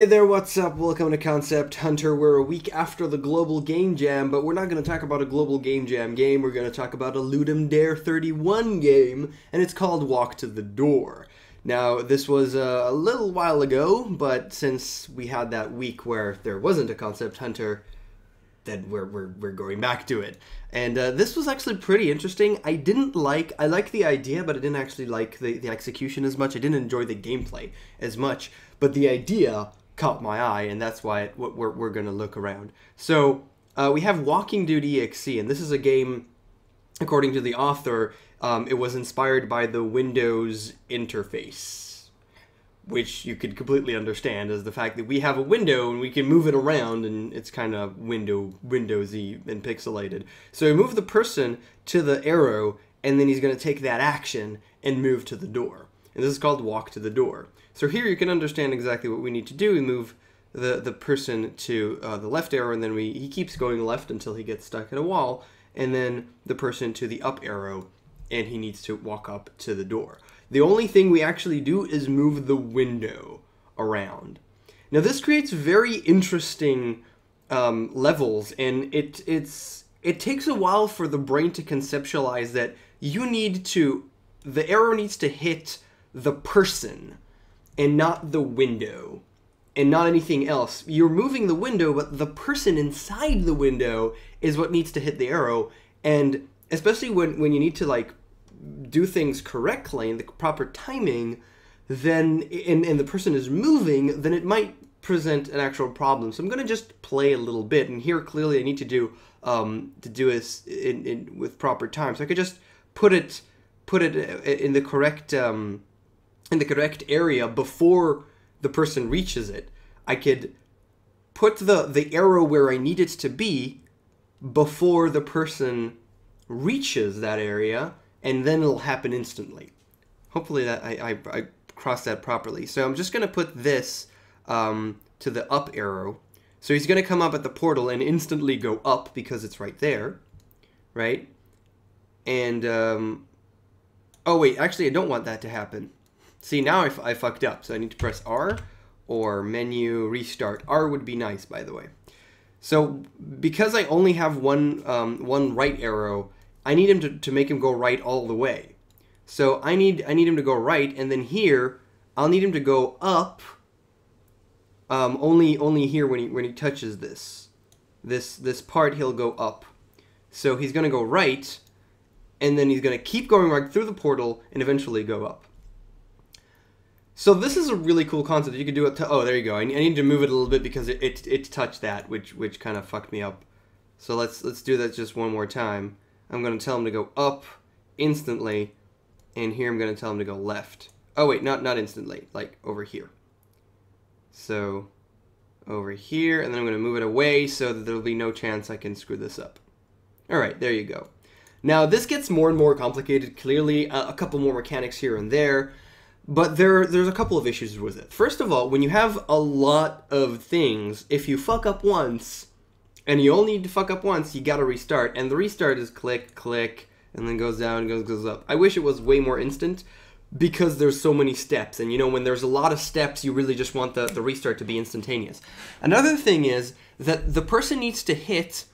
Hey there, what's up? Welcome to Concept Hunter. We're a week after the Global Game Jam, but we're not going to talk about a Global Game Jam game. We're going to talk about a Ludum Dare 31 game, and it's called Walk to the Door. Now, this was a little while ago, but since we had that week where there wasn't a Concept Hunter, then we're going back to it. And this was actually pretty interesting. I liked the idea, but I didn't actually like the execution as much. I didn't enjoy the gameplay as much, but the idea caught my eye, and that's why we're going to look around. So we have Walking Dude EXE, and this is a game, according to the author, it was inspired by the Windows interface, which you could completely understand as the fact that we have a window and we can move it around, and it's kind of Windowsy and pixelated. So we move the person to the arrow, and then he's going to take that action and move to the door. And this is called Walk to the Door. So here you can understand exactly what we need to do. We move the person to the left arrow, and then he keeps going left until he gets stuck in a wall, and then the person to the up arrow, and he needs to walk up to the door. The only thing we actually do is move the window around. Now this creates very interesting levels, and it takes a while for the brain to conceptualize that the arrow needs to hit the person and not the window and not anything else. You're moving the window, but the person inside the window is what needs to hit the arrow. And especially when you need to like do things correctly and the proper timing, then and the person is moving, then it might present an actual problem. So I'm going to just play a little bit, and here clearly I need to do this with proper time. So I could just put it in the correct area before the person reaches it. I could put the arrow where I need it to be before the person reaches that area, and then it'll happen instantly. Hopefully that I crossed that properly. So I'm just going to put this to the up arrow. So he's going to come up at the portal and instantly go up because it's right there, right? And, oh wait, actually I don't want that to happen. See, now I fucked up, so I need to press R or menu restart. R would be nice, by the way. So because I only have one right arrow, I need him to make him go right all the way. So I need him to go right, and then here I'll need him to go up. Only here when he touches this part, he'll go up. So he's gonna go right, and then he's gonna keep going right through the portal and eventually go up. So this is a really cool concept. You could do it. Oh, there you go. I need to move it a little bit because it touched that, which kind of fucked me up. So let's do that just one more time. I'm going to tell him to go up instantly, and here I'm going to tell him to go left. Oh wait, not instantly, like over here. So over here, and then I'm going to move it away so that there'll be no chance I can screw this up. All right, there you go. Now this gets more and more complicated. Clearly, a couple more mechanics here and there. But there's a couple of issues with it. First of all, when you have a lot of things, if you fuck up once, and you only need to fuck up once, you gotta restart. And the restart is click, click, and then goes down, goes up. I wish it was way more instant, because there's so many steps. And you know, when there's a lot of steps, you really just want the restart to be instantaneous. Another thing is that the person needs to hit,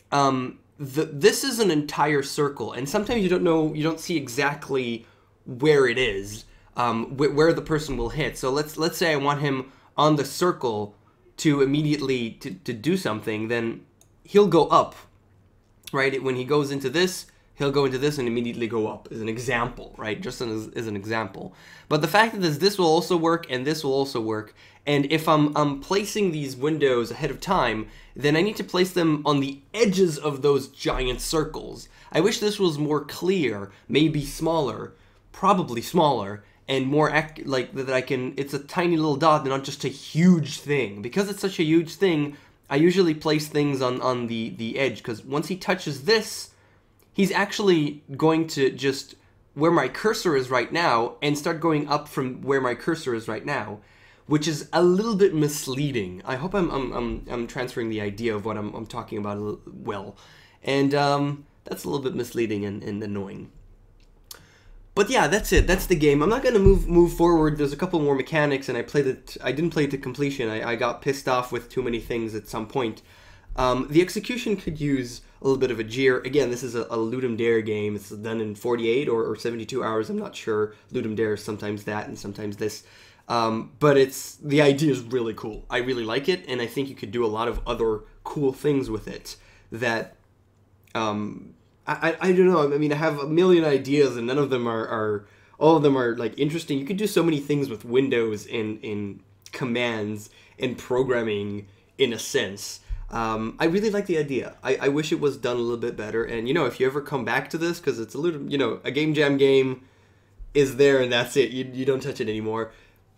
this is an entire circle. And sometimes you don't see exactly where it is. Where the person will hit. So let's say I want him on the circle to immediately to do something, then he'll go up, right? When he goes into this, he'll go into this and immediately go up, as an example, right? Just as an example. But the fact that this will also work and this will also work, and if I'm placing these windows ahead of time, then I need to place them on the edges of those giant circles. I wish this was more clear, maybe smaller, probably smaller, and more like that it's a tiny little dot and not just a huge thing. Because it's such a huge thing, I usually place things on the edge, because once he touches this, he's actually going to just where my cursor is right now and start going up from where my cursor is right now, which is a little bit misleading. I hope I'm transferring the idea of what I'm talking about well, and that's a little bit misleading and annoying. But yeah, that's it. That's the game. I'm not gonna move forward. There's a couple more mechanics, and I played it. I didn't play it to completion. I got pissed off with too many things at some point. The execution could use a little bit of a jeer. Again, this is a Ludum Dare game. It's done in 48 or 72 hours. I'm not sure. Ludum Dare is sometimes that and sometimes this. But the idea is really cool. I really like it, and I think you could do a lot of other cool things with it that, I don't know. I mean, I have a million ideas, and none of them all of them are like interesting. You could do so many things with Windows in commands and programming in a sense. I really like the idea. I wish it was done a little bit better. And, you know, if you ever come back to this, because it's a little, you know, a Game Jam game is there and that's it. You don't touch it anymore.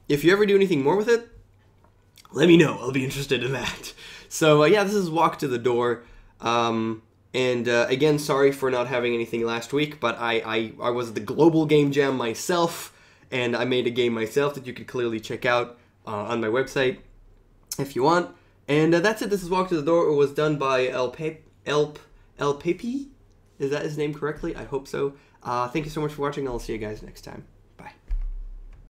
If you ever do anything more with it, let me know. I'll be interested in that. So, yeah, this is Walk to the Door. Again, sorry for not having anything last week, but I was at the Global Game Jam myself, and I made a game myself that you could clearly check out on my website if you want. And that's it. This is Walk to the Door. It was done by El Pepe. Is that his name correctly? I hope so. Thank you so much for watching. I'll see you guys next time.